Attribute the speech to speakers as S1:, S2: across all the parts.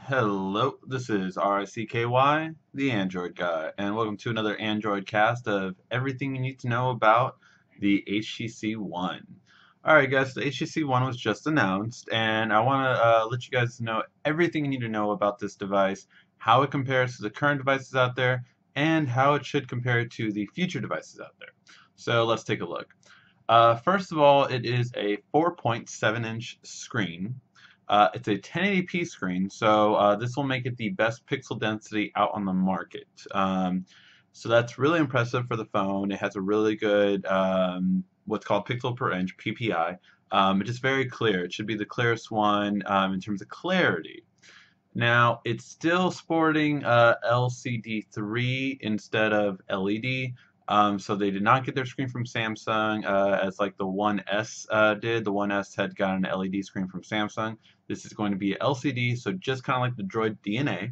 S1: Hello, this is RICKY, the Android guy, and welcome to another Android cast of everything you need to know about the HTC One. Alright guys, the HTC One was just announced, and I want to let you guys know everything you need to know about this device, how it compares to the current devices out there, and how it should compare to the future devices out there. So let's take a look. First of all, it is a 4.7-inch screen. It's a 1080p screen, so this will make it the best pixel density out on the market. So that's really impressive for the phone. It has a really good what's called pixel per inch (PPI). It's just very clear. It should be the clearest one in terms of clarity. Now, it's still sporting LCD3 instead of LED. So they did not get their screen from Samsung as like the One S did. The One S had gotten an LED screen from Samsung. This is going to be LCD, so just kind of like the Droid DNA.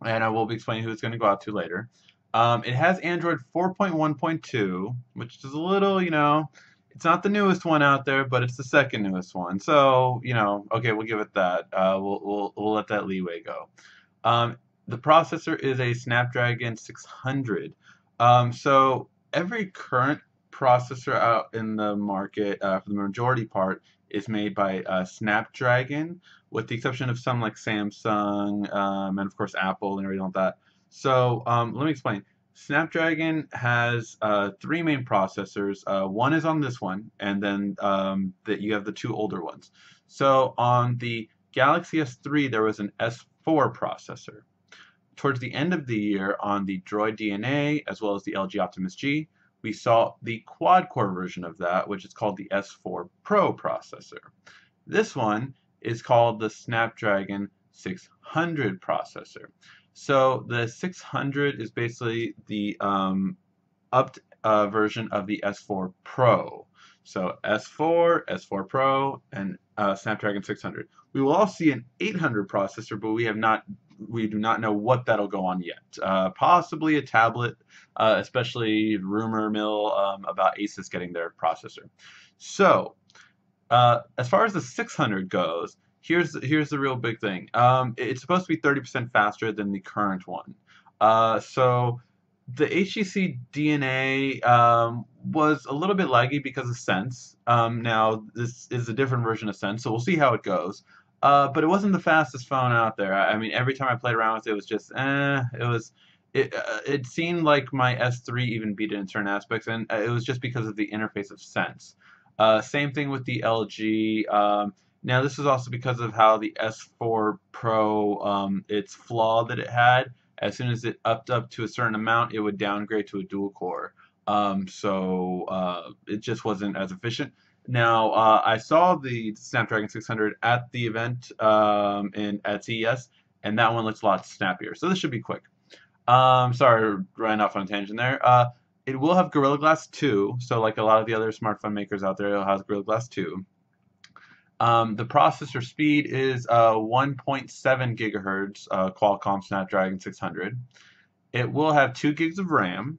S1: And I will be explaining who it's going to go out to later. It has Android 4.1.2, which is a little, it's not the newest one out there, but it's the second newest one. So, okay, we'll give it that. We'll let that leeway go. The processor is a Snapdragon 600. So every current processor out in the market, for the majority part, is made by Snapdragon, with the exception of some like Samsung, and of course Apple and everything like that. So let me explain. Snapdragon has three main processors. One is on this one, and then that you have the two older ones. So on the Galaxy S3, there was an S4 processor. Towards the end of the year, on the Droid DNA as well as the LG Optimus G, we saw the quad-core version of that, which is called the S4 Pro processor. This one is called the Snapdragon 600 processor. So the 600 is basically the upped version of the S4 Pro. So S4, S4 Pro, and Snapdragon 600. We will also see an 800 processor, but we do not know what that'll go on yet. Possibly a tablet, especially rumor mill about Asus getting their processor. So, as far as the 600 goes, here's the real big thing. It's supposed to be 30% faster than the current one. So the HTC DNA was a little bit laggy because of Sense. Now this is a different version of Sense, so we'll see how it goes. But it wasn't the fastest phone out there. I mean, every time I played around with it, it was just, it seemed like my S3 even beat it in certain aspects, and it was just because of the interface of Sense. Same thing with the LG. Now, this is also because of how the S4 Pro, its flaw that it had, as soon as it upped up to a certain amount, it would downgrade to a dual core. So it just wasn't as efficient. Now, I saw the Snapdragon 600 at the event at CES, and that one looks a lot snappier. So this should be quick. Sorry, ran off on a tangent there. It will have Gorilla Glass 2, so like a lot of the other smartphone makers out there, it'll have Gorilla Glass 2. The processor speed is 1.7 gigahertz Qualcomm Snapdragon 600. It will have 2 gigs of RAM.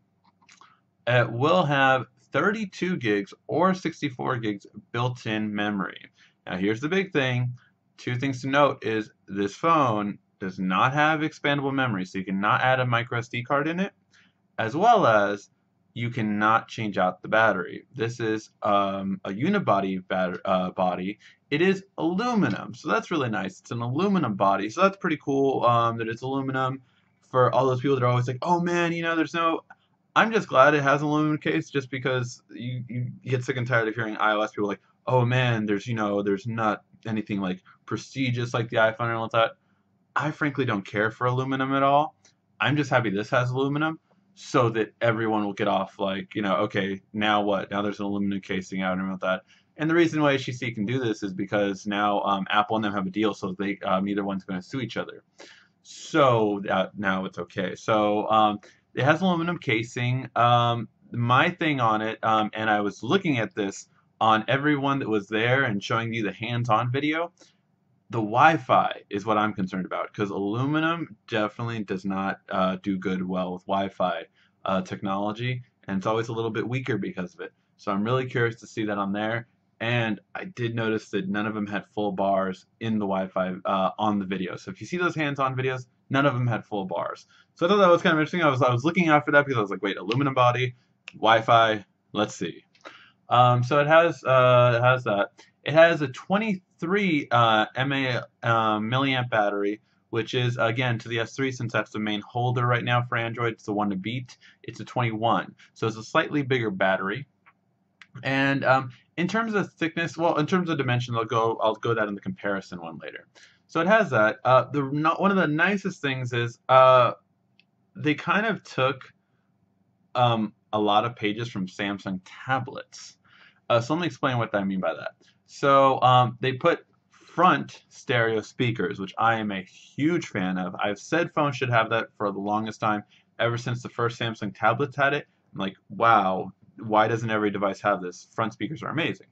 S1: It will have 32 gigs or 64 gigs built-in memory. Now here's the big thing. Two things to note is this phone does not have expandable memory, so you cannot add a micro SD card in it, as well as you cannot change out the battery. This is a unibody body. It is aluminum, so that's really nice. It's an aluminum body, so that's pretty cool that it's aluminum. For all those people that are always like, oh man, there's no... I'm just glad it has an aluminum case, just because you get sick and tired of hearing iOS people like, oh man, there's not anything like prestigious like the iPhone and all that. I frankly don't care for aluminum at all. I'm just happy this has aluminum, so that everyone will get off like, okay, now what? Now there's an aluminum casing out and all that. And the reason why HTC can do this is because now Apple and them have a deal, so they neither one's going to sue each other. So now it's okay. So it has aluminum casing. My thing on it, and I was looking at this on everyone that was there and showing you the hands-on video, the Wi-Fi is what I'm concerned about, because aluminum definitely does not do good well with Wi-Fi technology, and it's always a little bit weaker because of it. So I'm really curious to see that on there. And I did notice that none of them had full bars in the Wi-Fi on the video. So if you see those hands-on videos, none of them had full bars. So I thought that was kind of interesting. I was looking out for that because I was like, wait, aluminum body, Wi-Fi, let's see. So it has that. It has a 23 milliamp battery, which is again to the S3 since that's the main holder right now for Android. It's the one to beat. It's a 21, so it's a slightly bigger battery. And in terms of thickness, well, in terms of dimension, I'll go that in the comparison one later. So it has that. One of the nicest things is they kind of took a lot of pages from Samsung tablets. So let me explain what I mean by that. So they put front stereo speakers, which I am a huge fan of. I've said phones should have that for the longest time, ever since the first Samsung tablets had it. I'm like, wow, why doesn't every device have this? Front speakers are amazing.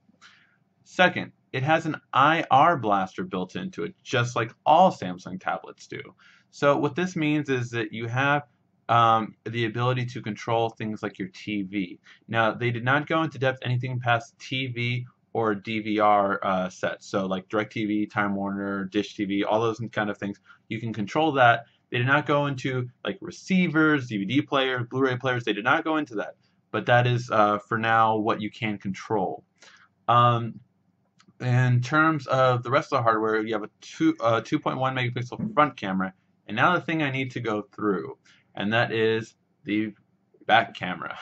S1: Second, it has an IR blaster built into it, just like all Samsung tablets do. So what this means is that you have the ability to control things like your TV. Now, they did not go into depth anything past TV or DVR sets. So like DirecTV, Time Warner, Dish TV, all those kind of things. You can control that. They did not go into like receivers, DVD players, Blu-ray players. They did not go into that. But that is, for now, what you can control. In terms of the rest of the hardware, you have a 2.1 megapixel front camera. And now the thing I need to go through, and that is the back camera.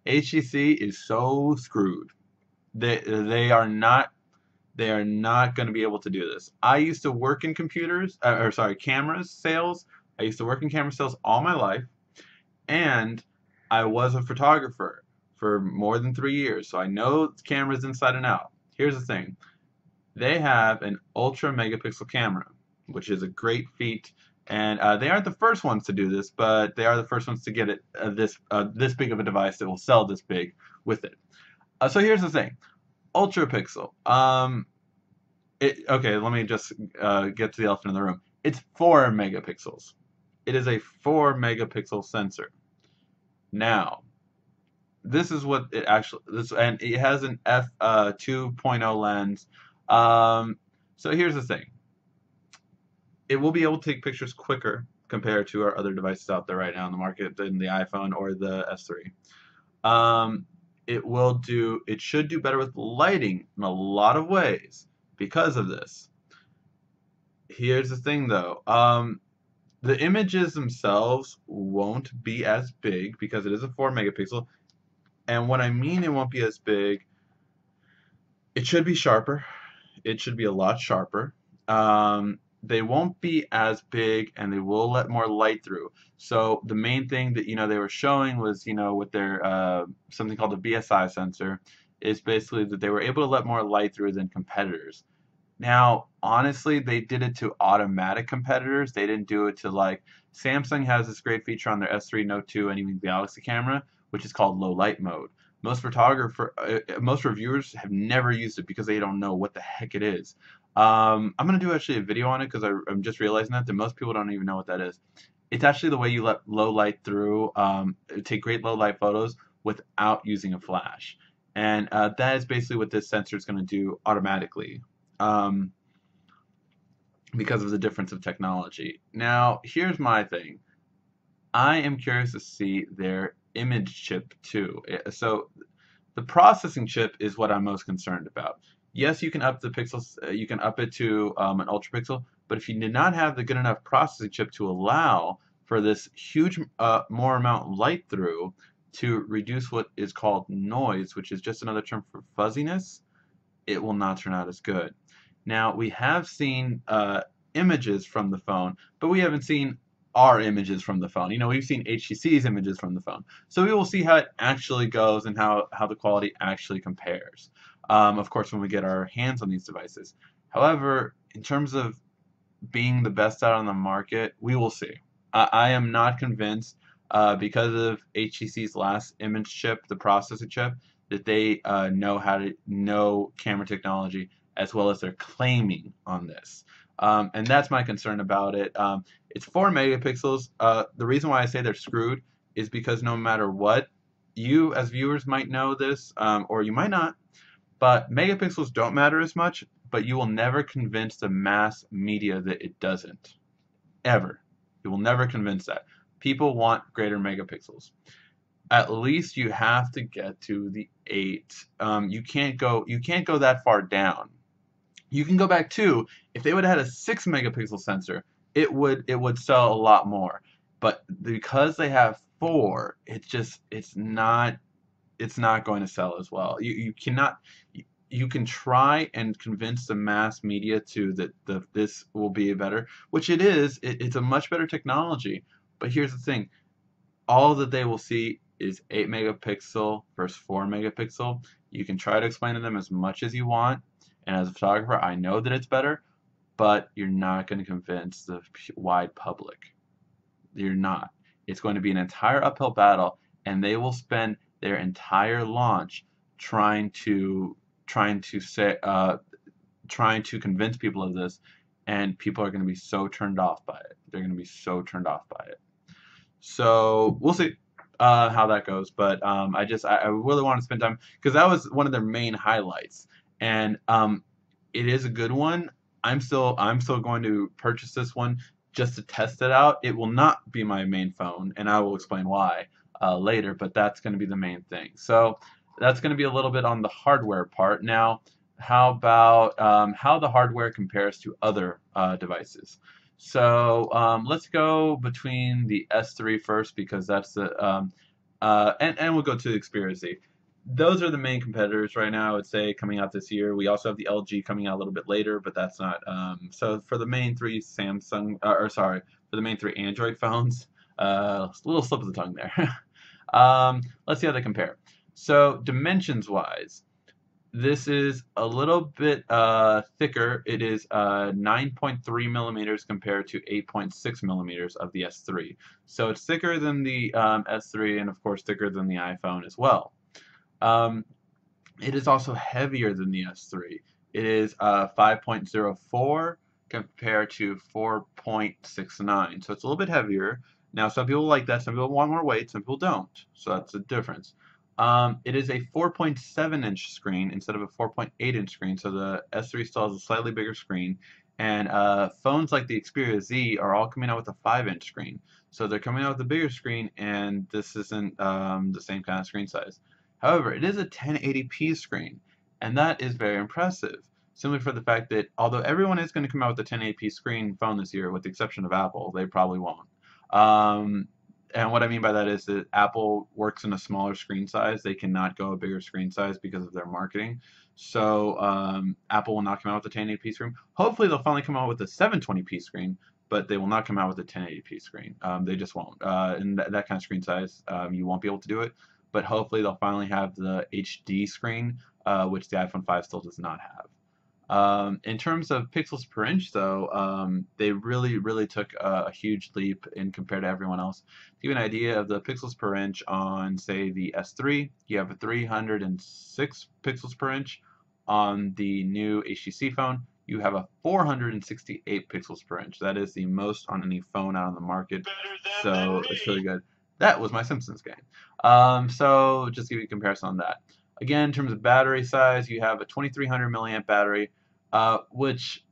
S1: HTC is so screwed. They are not going to be able to do this. I used to work in cameras sales. I used to work in camera sales all my life, and I was a photographer for more than 3 years, so I know cameras inside and out. Here's the thing. They have an ultra megapixel camera, which is a great feat. And they aren't the first ones to do this, but they are the first ones to get it this big of a device that will sell this big with it. So here's the thing, ultra pixel. Okay, let me just get to the elephant in the room. It's 4 megapixels. It is a 4 megapixel sensor. Now, this is what it actually and it has an f2.0 lens. So here's the thing. It will be able to take pictures quicker compared to our other devices out there right now in the market than the iPhone or the S3. It should do better with lighting in a lot of ways because of this. Here's the thing though. The images themselves won't be as big because it is a 4 megapixel. And what I mean it won't be as big, it should be sharper. It should be a lot sharper. They won't be as big, and they will let more light through. So the main thing that they were showing was with their something called the BSI sensor, is basically that they were able to let more light through than competitors. Now, honestly, they did it to automatic competitors. They didn't do it to like Samsung has this great feature on their S3, Note 2, and even Galaxy camera, which is called low light mode. Most reviewers have never used it because they don't know what the heck it is. I'm going to do actually a video on it because I'm just realizing that most people don't even know what that is. It's actually the way you let low light through, take great low light photos without using a flash. And that is basically what this sensor is going to do automatically because of the difference of technology. Now, here's my thing. I am curious to see their image chip too. So the processing chip is what I'm most concerned about. Yes, you can up the pixels, you can up it to an ultra pixel, but if you did not have the good enough processing chip to allow for this huge more amount of light through to reduce what is called noise, which is just another term for fuzziness, it will not turn out as good. Now, we have seen images from the phone, but we haven't seen our images from the phone. We've seen HTC's images from the phone. So we will see how it actually goes and how the quality actually compares. Of course, when we get our hands on these devices. However, in terms of being the best out on the market, we will see. I am not convinced because of HTC's last image chip, the processing chip, that they know camera technology as well as they're claiming on this. And that's my concern about it. It's 4 megapixels. The reason why I say they're screwed is because no matter what, you as viewers might know this, or you might not, But megapixels don't matter as much, but you will never convince the mass media that it doesn't. Ever. You will never convince that. People want greater megapixels. At least you have to get to the 8. You can't go that far down. You can go back to, if they would have had a 6 megapixel sensor, it would sell a lot more. But because they have 4, it's not going to sell as well. You cannot you can try and convince the mass media to that this will be better, which it is. It's a much better technology. But here's the thing: all that they will see is 8 megapixel versus 4 megapixel. You can try to explain to them as much as you want, and as a photographer, I know that it's better, but you're not going to convince the wide public. You're not. It's going to be an entire uphill battle, and they will spend their entire launch trying to trying to say trying to convince people of this, and people are going to be so turned off by it. They're going to be so turned off by it. So we'll see how that goes. But I really want to spend time because that was one of their main highlights, and it is a good one. I'm still going to purchase this one just to test it out. It will not be my main phone, and I will explain why later. But that's going to be the main thing. So that's going to be a little bit on the hardware part. Now, how about how the hardware compares to other devices? So let's go between the S3 first because that's the and we'll go to the Xperia Z. Those are the main competitors right now, I would say, coming out this year. We also have the LG coming out a little bit later, but that's not. So for the main three Samsung, or sorry, for the main three Android phones, a little slip of the tongue there. Let's see how they compare. So dimensions-wise, this is a little bit thicker. It is 9.3 millimeters compared to 8.6 millimeters of the S3. So it's thicker than the S3 and, of course, thicker than the iPhone as well. It is also heavier than the S3. It is 5.04 compared to 4.69. So it's a little bit heavier. Now, some people like that. Some people want more weight. Some people don't. So that's the difference. It is a 4.7-inch screen instead of a 4.8-inch screen, so the S3 still has a slightly bigger screen. And phones like the Xperia Z are all coming out with a 5-inch screen. So they're coming out with a bigger screen, and this isn't the same kind of screen size. However, it is a 1080p screen, and that is very impressive, simply for the fact that although everyone is going to come out with a 1080p screen phone this year, with the exception of Apple, they probably won't. And what I mean by that is that Apple works in a smaller screen size. They cannot go a bigger screen size because of their marketing. So Apple will not come out with a 1080p screen. Hopefully they'll finally come out with a 720p screen, but they will not come out with a 1080p screen. They just won't. In that kind of screen size, you won't be able to do it. But hopefully they'll finally have the HD screen, which the iPhone 5 still does not have. In terms of pixels per inch, though, they really took a huge leap in compared to everyone else. To give you an idea of the pixels per inch on, say, the S3, you have a 306 pixels per inch. On the new HTC phone, you have a 468 pixels per inch. That is the most on any phone out on the market. So it's really good. That was my Simpsons game. So just to give you a comparison on that. Again, in terms of battery size, you have a 2300 milliamp battery, which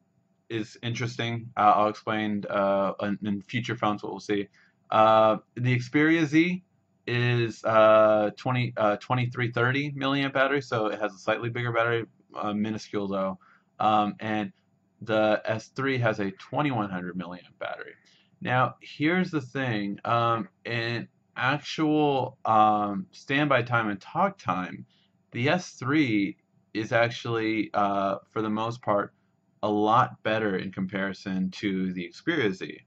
S1: is interesting. I'll explain in future phones what we'll see. The Xperia Z is 2330 milliamp battery, so it has a slightly bigger battery, minuscule though. And the S3 has a 2100 milliamp battery. Now, here's the thing. In actual standby time and talk time, the S3 is actually, for the most part, a lot better in comparison to the Xperia Z.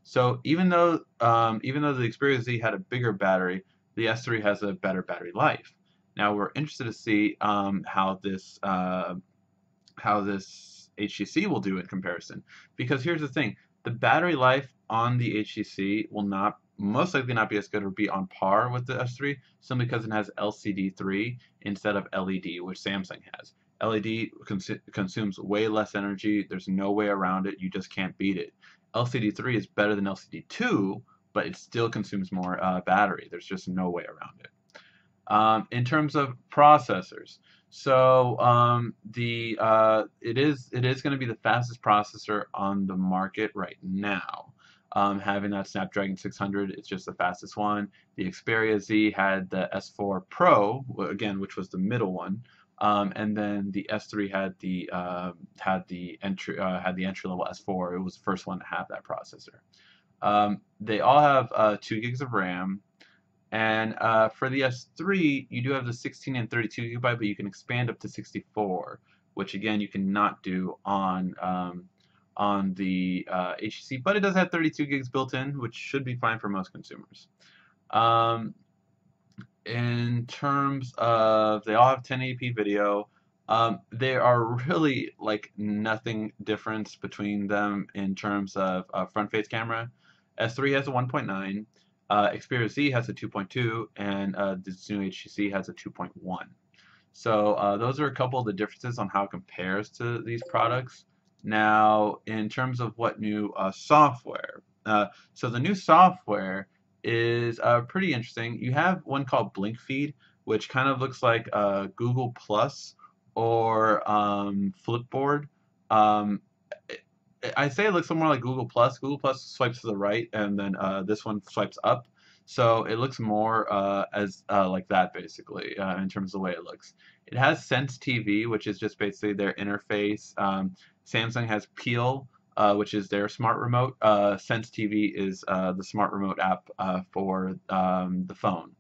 S1: So even though the Xperia Z had a bigger battery, the S3 has a better battery life. Now we're interested to see how this HTC will do in comparison, because here's the thing: the battery life on the HTC will most likely not be as good or be on par with the S3, simply because it has LCD3 instead of LED, which Samsung has. LED consumes way less energy. There's no way around it. You just can't beat it. LCD3 is better than LCD2, but it still consumes more battery. There's just no way around it. In terms of processors, So it is going to be the fastest processor on the market right now. Having that Snapdragon 600, it's just the fastest one. The Xperia Z had the S4 Pro, again, which was the middle one, and then the S3 had the entry level S4. It was the first one to have that processor. They all have 2 gigs of RAM. And for the S3, you do have the 16 and 32 gigabyte, but you can expand up to 64, which again you cannot do on the HTC. But it does have 32 gigs built in, which should be fine for most consumers. Um, in terms of, they all have 1080p video. There are really like nothing difference between them in terms of front face camera. S3 has a 1.9, Xperia Z has a 2.2, and this new HTC has a 2.1. So those are a couple of the differences on how it compares to these products. Now, in terms of what new software, so the new software is pretty interesting. You have one called Blink Feed, which kind of looks like Google Plus or Flipboard. Um, I say it looks more like Google Plus. Google Plus swipes to the right, and then this one swipes up. So it looks more as like that basically in terms of the way it looks. It has Sense TV, which is just basically their interface. Samsung has Peel, which is their smart remote. Sense TV is the smart remote app for the phone.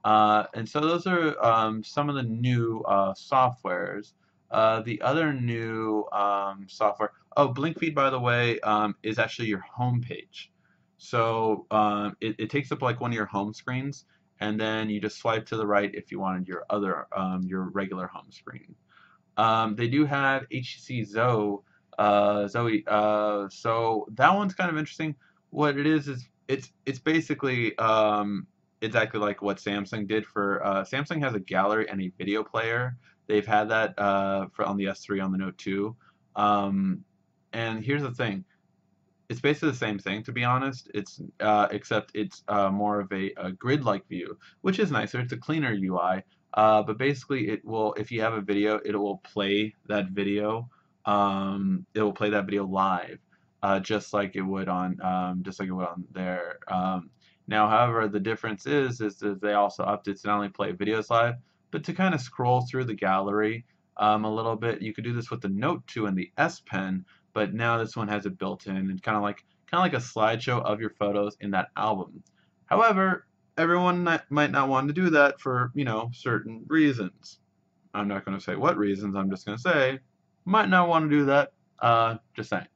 S1: And so those are some of the new softwares. The other new software, oh, BlinkFeed, by the way, is actually your home page. So it takes up like one of your home screens, and then you just swipe to the right if you wanted your regular home screen. They do have HTC Zoe. So that one's kind of interesting. What it is it's basically exactly like what Samsung did for Samsung has a gallery and a video player. They've had that for on the S3 on the Note 2. And here's the thing. It's basically the same thing, to be honest. It's except it's more of a grid-like view, which is nicer. It's a cleaner UI. But basically, it will, if you have a video, it will play that video. It will play that video live, just like it would on there. Now, however, the difference is that they also opted to not only play videos live, but to kind of scroll through the gallery a little bit. You could do this with the Note 2 and the S Pen, but now this one has it built in and kind of like a slideshow of your photos in that album. However, everyone might not want to do that for, certain reasons. I'm not going to say what reasons, I'm just going to say might not want to do that. Just saying.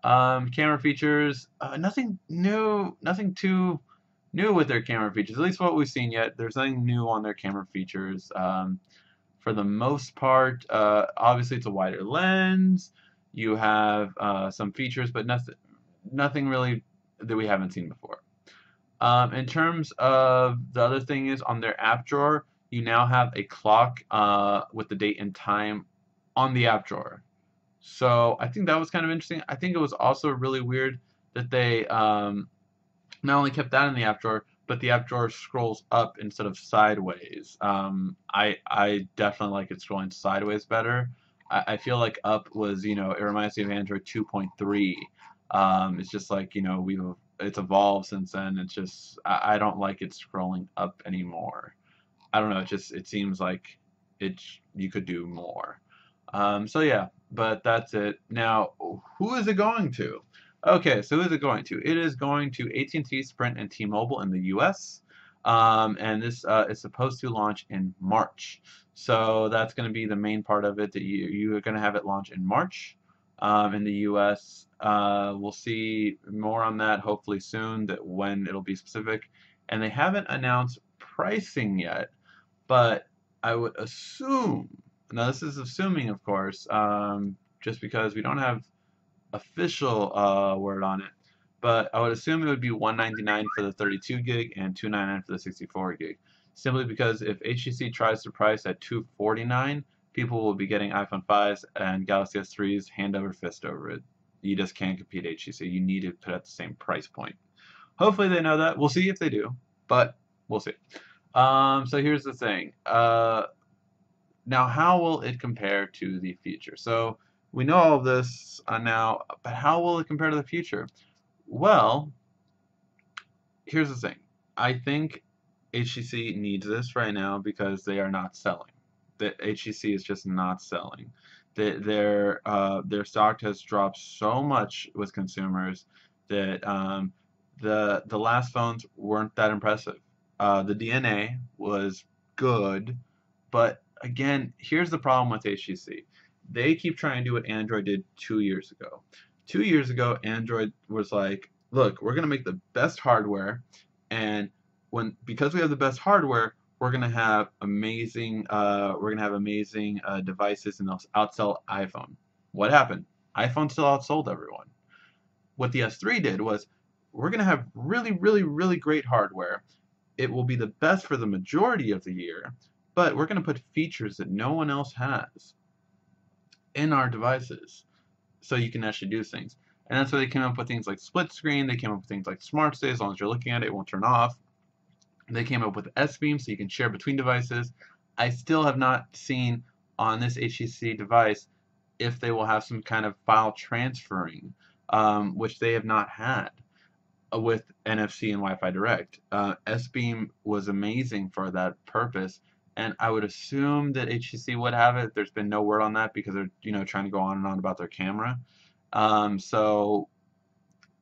S1: Camera features, nothing new, nothing too new with their camera features, at least what we've seen yet. There's nothing new on their camera features. For the most part, obviously it's a wider lens. You have some features, but nothing really that we haven't seen before. In terms of the other thing is on their app drawer, you now have a clock with the date and time on the app drawer. So I think that was kind of interesting. I think it was also really weird that they not only kept that in the app drawer, but the app drawer scrolls up instead of sideways. I definitely like it scrolling sideways better. I feel like up was, it reminds me of Android 2.3. It's just like, it's evolved since then. It's just, I don't like it scrolling up anymore. I don't know, it seems like you could do more. So yeah, but that's it. Now, who is it going to? Okay, so who is it going to? It is going to AT&T, Sprint, and T-Mobile in the U.S. And this is supposed to launch in March. So that's going to be the main part of it, that you are going to have it launch in March in the U.S. We'll see more on that hopefully soon, that when it'll be specific. And they haven't announced pricing yet, but I would assume, now this is assuming of course, just because we don't have official word on it, but I would assume it would be $199 for the 32 gig and $299 for the 64 gig. Simply because if HTC tries to price at $249, people will be getting iPhone 5s and Galaxy S3s hand over fist over it. You just can't compete HTC. You need to put at the same price point. Hopefully they know that. We'll see if they do, but we'll see. So here's the thing. Now, how will it compare to the future? So we know all of this now, but how will it compare to the future? Well, here's the thing. I think HTC needs this right now because they are not selling. The HTC is just not selling. Their stock has dropped so much with consumers that the last phones weren't that impressive. The DNA was good, but again, here's the problem with HTC. They keep trying to do what Android did 2 years ago. 2 years ago, Android was like, look, we're gonna make the best hardware, and because we have the best hardware, we're gonna have amazing devices, and they'll outsell iPhone. What happened? iPhone still outsold everyone. What the S3 did was, we're gonna have really, really, really great hardware. It will be the best for the majority of the year, but we're gonna put features that no one else has in our devices, so you can actually do things. And that's why they came up with things like split screen. They came up with things like smart stay. As long as you're looking at it, it won't turn off. They came up with S-Beam, so you can share between devices. I still have not seen on this HTC device if they will have some kind of file transferring, which they have not had with NFC and Wi-Fi Direct. S-Beam was amazing for that purpose, and I would assume that HTC would have it. There's been no word on that because they're trying to go on and on about their camera. So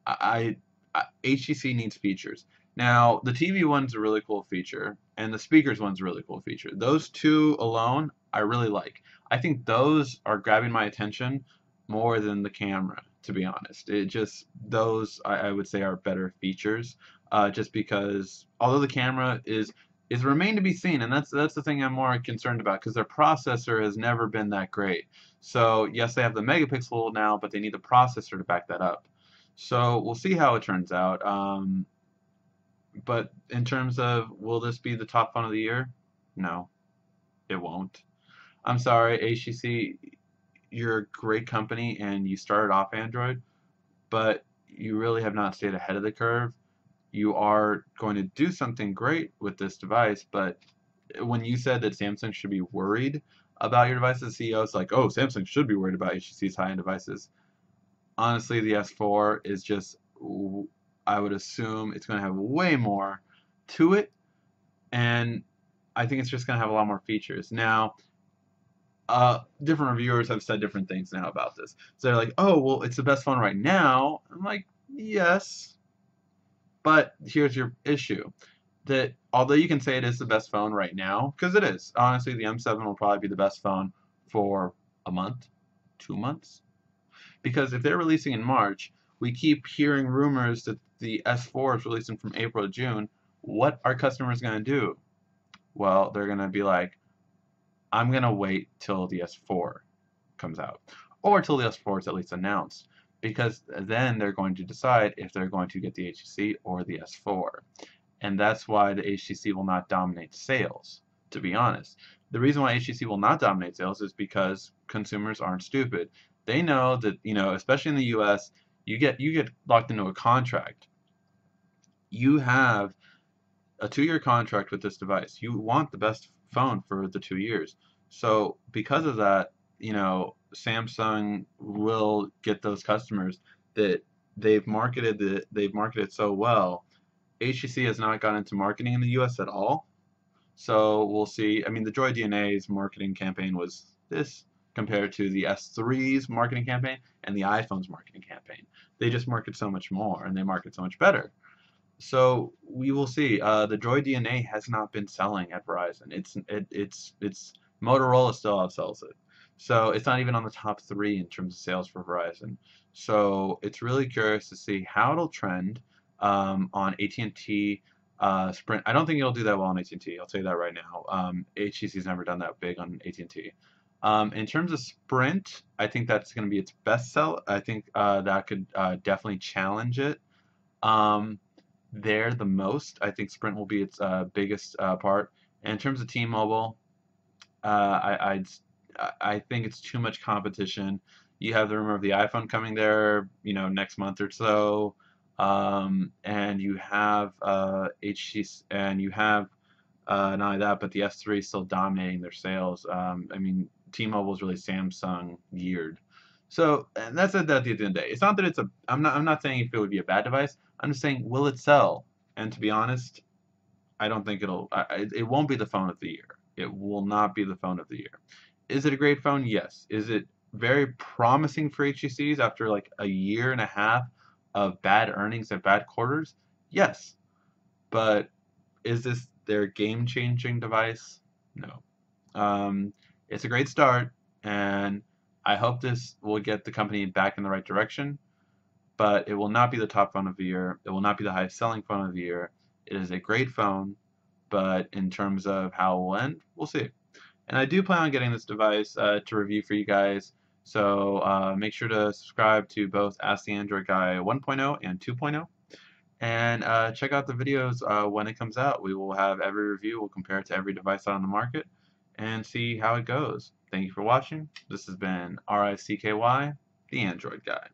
S1: HTC needs features. Now, the TV one's a really cool feature, and the speakers one's a really cool feature. Those two alone, I really like. I think those are grabbing my attention more than the camera, to be honest. Those I would say are better features, just because although the camera is remain to be seen, and that's the thing I'm more concerned about, because their processor has never been that great. So yes, they have the megapixel now, but they need the processor to back that up. So we'll see how it turns out. But in terms of, will this be the top phone of the year? No, it won't. I'm sorry, HTC, you're a great company and you started off Android, but you really have not stayed ahead of the curve. You are going to do something great with this device, but when you said that Samsung should be worried about your devices, the CEO is like, oh, Samsung should be worried about HTC's high-end devices. Honestly, the S4 is just, I would assume it's going to have way more to it, and I think it's just going to have a lot more features. Now, different reviewers have said different things now about this. So they're like, oh, well, it's the best phone right now. I'm like, yes, but here's your issue. That although you can say it is the best phone right now, because it is, honestly, the M7 will probably be the best phone for a month, 2 months. Because if they're releasing in March, we keep hearing rumors that the S4 is releasing from April to June. What are customers going to do? Well, they're going to be like, I'm going to wait till the S4 comes out, or till the S4 is at least announced, because then they're going to decide if they're going to get the HTC or the S4. And that's why the HTC will not dominate sales, to be honest. The reason why HTC will not dominate sales is because consumers aren't stupid. They know that, especially in the US, you get locked into a contract. You have a 2-year contract with this device. You want the best phone for the 2 years. So because of that, Samsung will get those customers that they've marketed so well. HTC has not gone into marketing in the US at all. So we'll see. I mean, the Droid DNA's marketing campaign was this compared to the S3's marketing campaign and the iPhone's marketing campaign. They just market so much more and they market so much better. So we will see. The Droid DNA has not been selling at Verizon. It's Motorola still outsells it. So it's not even on the top 3 in terms of sales for Verizon. So it's really curious to see how it'll trend on AT&T, Sprint. I don't think it'll do that well on AT&T. I'll tell you that right now. HTC's never done that big on AT&T. In terms of Sprint, I think that's going to be its best sell. I think that could definitely challenge it. There the most. I think Sprint will be its biggest part. And in terms of T-Mobile, I think it's too much competition. You have the rumor of the iPhone coming there, next month or so, and you have HTC, and you have Not only that, but the S3 is still dominating their sales. I mean, T-Mobile is really Samsung geared. So, and that's at the end of the day. It's not that it's a. I'm not saying if it would be a bad device. I'm just saying, will it sell? And to be honest, I don't think it'll. It won't be the phone of the year. It will not be the phone of the year. Is it a great phone? Yes. Is it very promising for HTCs after like a year and a half of bad earnings and bad quarters? Yes. But is this their game-changing device? No. It's a great start, and I hope this will get the company back in the right direction, but it will not be the top phone of the year. It will not be the highest selling phone of the year. It is a great phone, but in terms of how it will end, we'll see. And I do plan on getting this device to review for you guys. So make sure to subscribe to both Ask the Android Guy 1.0 and 2.0. And check out the videos when it comes out. We will have every review. We'll compare it to every device out on the market and see how it goes. Thank you for watching. This has been RICKY, the Android Guy.